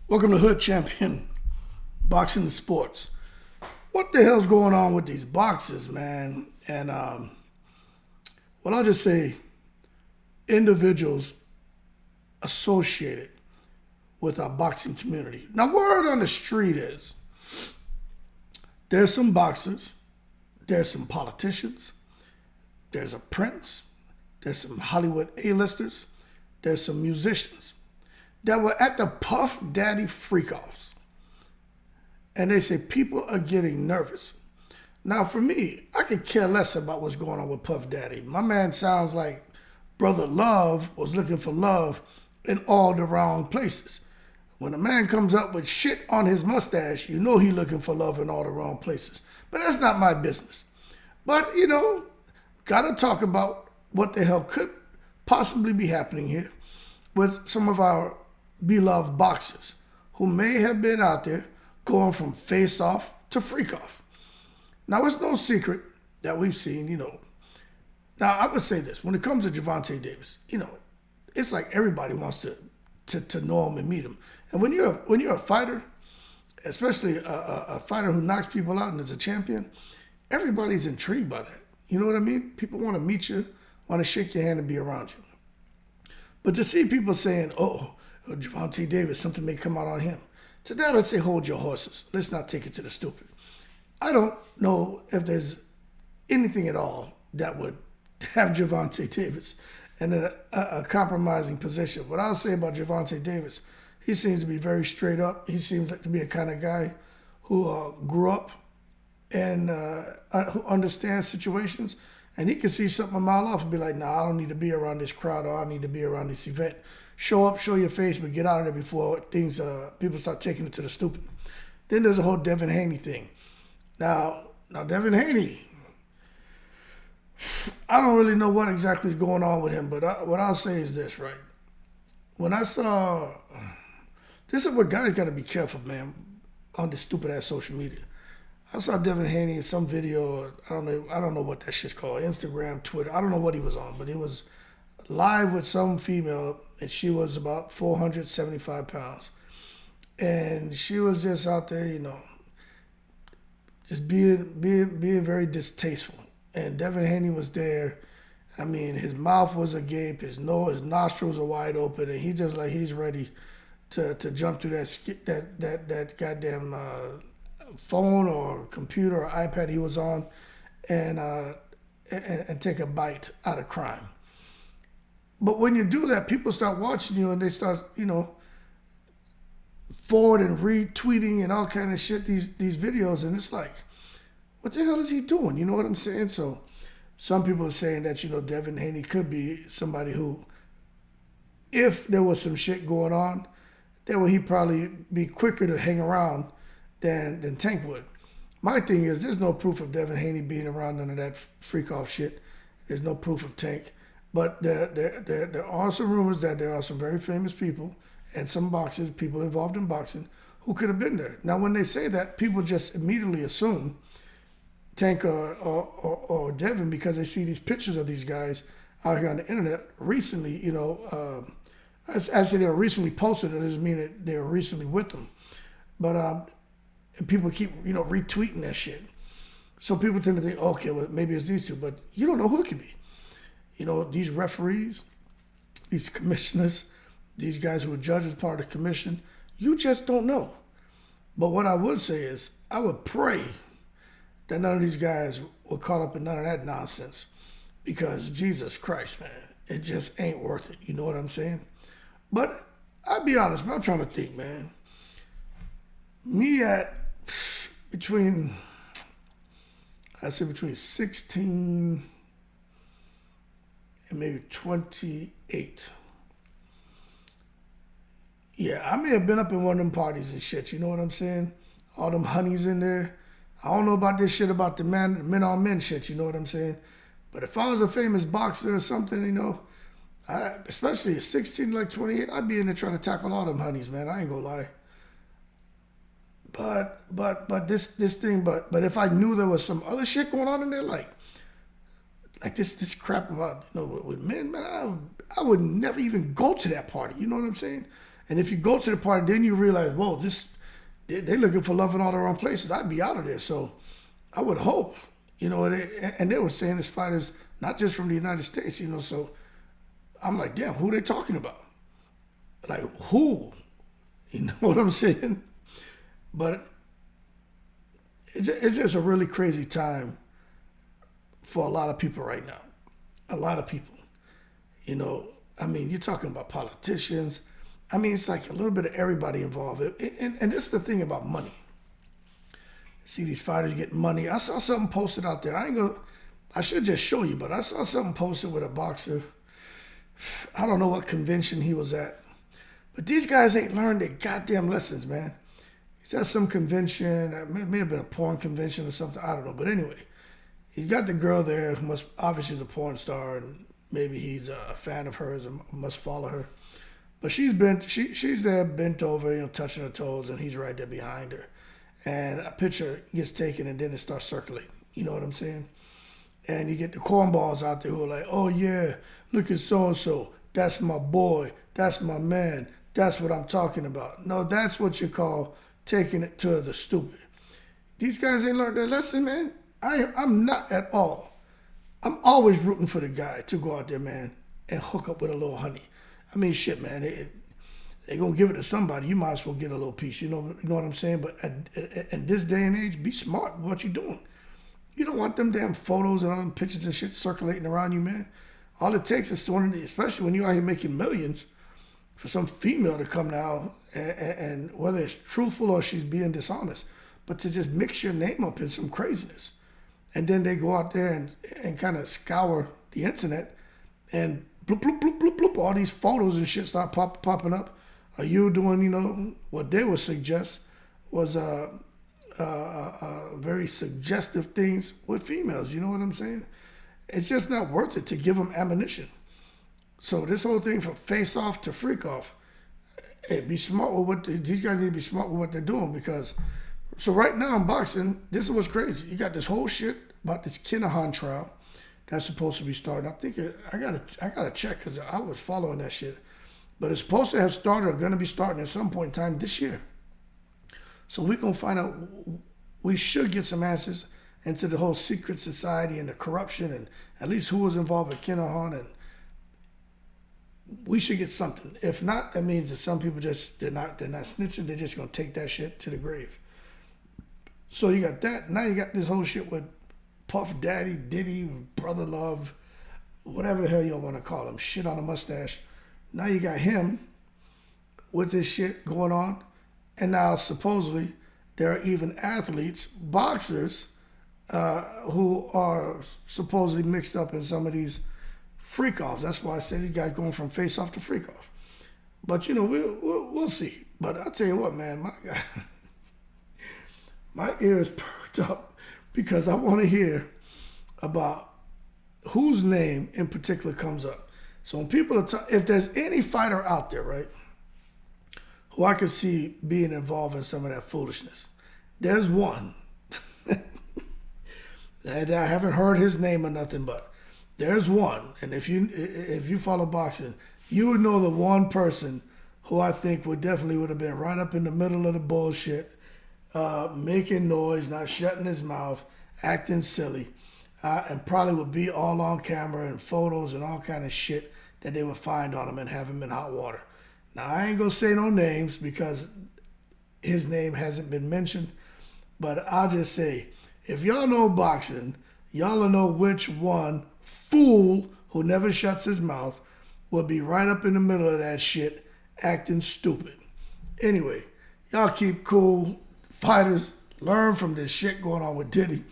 Welcome to Hood Champion Boxing and Sports. What the hell's going on with these boxes, man? And well, I'll just say individuals associated with our boxing community. Now, word on the street is there's some boxers, there's some politicians, there's a prince, there's some Hollywood A-listers, there's some musicians that were at the Puff Daddy freak-offs. And they say people are getting nervous. Now, for me, I could care less about what's going on with Puff Daddy. My man sounds like Brother Love was looking for love in all the wrong places. When a man comes up with shit on his mustache, you know he's looking for love in all the wrong places. But that's not my business. But, gotta talk about what the hell could possibly be happening here with some of our beloved boxers who may have been out there going from face-off to freak-off. Now, it's no secret that we've seen, Now, I would say this. When it comes to Gervonta Davis, it's like everybody wants to know him and meet him. And when you're a fighter, especially a fighter who knocks people out and is a champion, everybody's intrigued by that. You know what I mean? People want to meet you, want to shake your hand and be around you. But to see people saying, Gervonta Davis, something may come out on him. To that, I say, hold your horses. Let's not take it to the stupid. I don't know if there's anything at all that would have Gervonta Davis in a compromising position. What I'll say about Gervonta Davis, he seems to be very straight up. He seems like to be a kind of guy who grew up and who understands situations. And he can see something a mile off and be like, nah, I don't need to be around this crowd, or I don't need to be around this event. Show up, show your face, but get out of there before people start taking it to the stupid. Then there's the whole Devin Haney thing. Now Devin Haney, I don't really know what exactly is going on with him, but what I'll say is this, right? When I saw, this is what guys got to be careful, man, on this stupid ass social media. I saw Devin Haney in some video, I don't know what that shit's called, Instagram, Twitter, I don't know what he was on, but he was live with some female, and she was about 475 pounds. And she was just out there, just being very distasteful. And Devin Haney was there. I mean, his mouth was agape, his nostrils are wide open, and he's ready to jump through that goddamn phone or computer or iPad he was on, and take a bite out of crime. But when you do that, people start watching you and they start, forward and retweeting and all kind of shit, these videos, and it's like, what the hell is he doing? You know what I'm saying? So some people are saying that, Devin Haney could be somebody who, if there was some shit going on, he'd probably be quicker to hang around than Tank would. My thing is, there's no proof of Devin Haney being around none of that freak-off shit. There's no proof of Tank. But there are some rumors that there are some very famous people and some boxers, people involved in boxing, who could have been there. Now, when they say that, people just immediately assume Tank or Devin because they see these pictures of these guys out here on the internet recently, as they were recently posted, it doesn't mean that they were recently with them. But and people keep, retweeting that shit. So people tend to think, okay, well, maybe it's these two, but you don't know who it could be. These referees, these commissioners, these guys who are judges, part of the commission, you just don't know. But what I would say is, I would pray that none of these guys were caught up in none of that nonsense, because Jesus Christ, man, it just ain't worth it. You know what I'm saying? But I'll be honest, man, I'm trying to think, man. Me at between 16 and maybe 28. Yeah, I may have been up in one of them parties and shit, you know what I'm saying? All them honeys in there. I don't know about this shit about the men on men shit, you know what I'm saying? But if I was a famous boxer or something, especially at 16, like 28, I'd be in there trying to tackle all them honeys, man. I ain't gonna lie. But this thing, but if I knew there was some other shit going on in there, like this crap about, with men, man, I would never even go to that party. You know what I'm saying? And if you go to the party, then you realize, whoa, they're looking for love in all the wrong places. I'd be out of there. So I would hope, and they were saying this fighters, not just from the United States, so I'm like, damn, who they talking about? Like, who? You know what I'm saying? But it's just a really crazy time for a lot of people right now. A lot of people. You're talking about politicians. It's like a little bit of everybody involved. And this is the thing about money. See these fighters getting money. I saw something posted out there. I should just show you, but I saw something posted with a boxer. I don't know what convention he was at. But these guys ain't learned their goddamn lessons, man. He's at some convention. It may have been a porn convention or something. I don't know. But anyway, he's got the girl there who obviously is a porn star, and maybe he's a fan of hers and must follow her. But she's there bent over, touching her toes, and he's right there behind her. And a picture gets taken, and then it starts circulating. You know what I'm saying? And you get the cornballs out there who are like, oh yeah, look at so-and-so. That's my boy. That's my man. That's what I'm talking about. No, that's what you call taking it to the stupid. These guys ain't learned their lesson, man. I'm not at all. I'm always rooting for the guy to go out there, man, and hook up with a little honey. Shit, man. They're going to give it to somebody. You might as well get a little piece. You know what I'm saying? But at this day and age, be smart with what you're doing. You don't want them damn photos and all them pictures and shit circulating around you, man. All it takes is especially when you're out here making millions, for some female to come now and whether it's truthful or she's being dishonest, but to just mix your name up in some craziness. And then they go out there and kind of scour the internet and bloop, bloop, bloop, bloop, bloop, all these photos and shit start popping up. Are you doing, what they would suggest was very suggestive things with females. You know what I'm saying? It's just not worth it to give them ammunition. So this whole thing from face off to freak off, hey, be smart with these guys need to be smart with what they're doing because, so right now in boxing, this is what's crazy. You got this whole shit about this Kinahan trial that's supposed to be starting. I think I gotta check because I was following that shit. But it's supposed to have started or going to be starting at some point in time this year. So we're going to find out, we should get some answers into the whole secret society and the corruption and at least who was involved with Kinahan, and we should get something. If not, that means that some people they're not snitching. They're just going to take that shit to the grave. So you got that. Now you got this whole shit with Puff Daddy, Diddy, Brother Love, whatever the hell y'all want to call him, shit on a mustache. Now you got him with this shit going on. And now supposedly there are even athletes, boxers, who are supposedly mixed up in some of these freak-offs. That's why I said these guys going from face-off to freak-off. But, we'll see. But I'll tell you what, man, my ear is perked up because I want to hear about whose name in particular comes up. So when people are if there's any fighter out there, right, who I could see being involved in some of that foolishness, there's one. And I haven't heard his name or nothing, but there's one. And if you follow boxing, you would know the one person who I think would have been right up in the middle of the bullshit, making noise, not shutting his mouth, acting silly, and probably would be all on camera and photos and all kind of shit that they would find on him and have him in hot water. Now, I ain't going to say no names because his name hasn't been mentioned, but I'll just say, if y'all know boxing, y'all will know which one fool who never shuts his mouth will be right up in the middle of that shit acting stupid. Anyway, y'all keep cool. Fighters, learn from this shit going on with Diddy.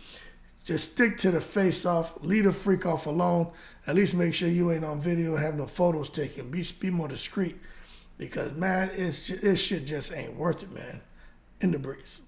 Just stick to the face-off. Leave the freak-off alone. At least make sure you ain't on video, have no photos taken. Be more discreet. Because, man, this shit just ain't worth it, man. In the breeze.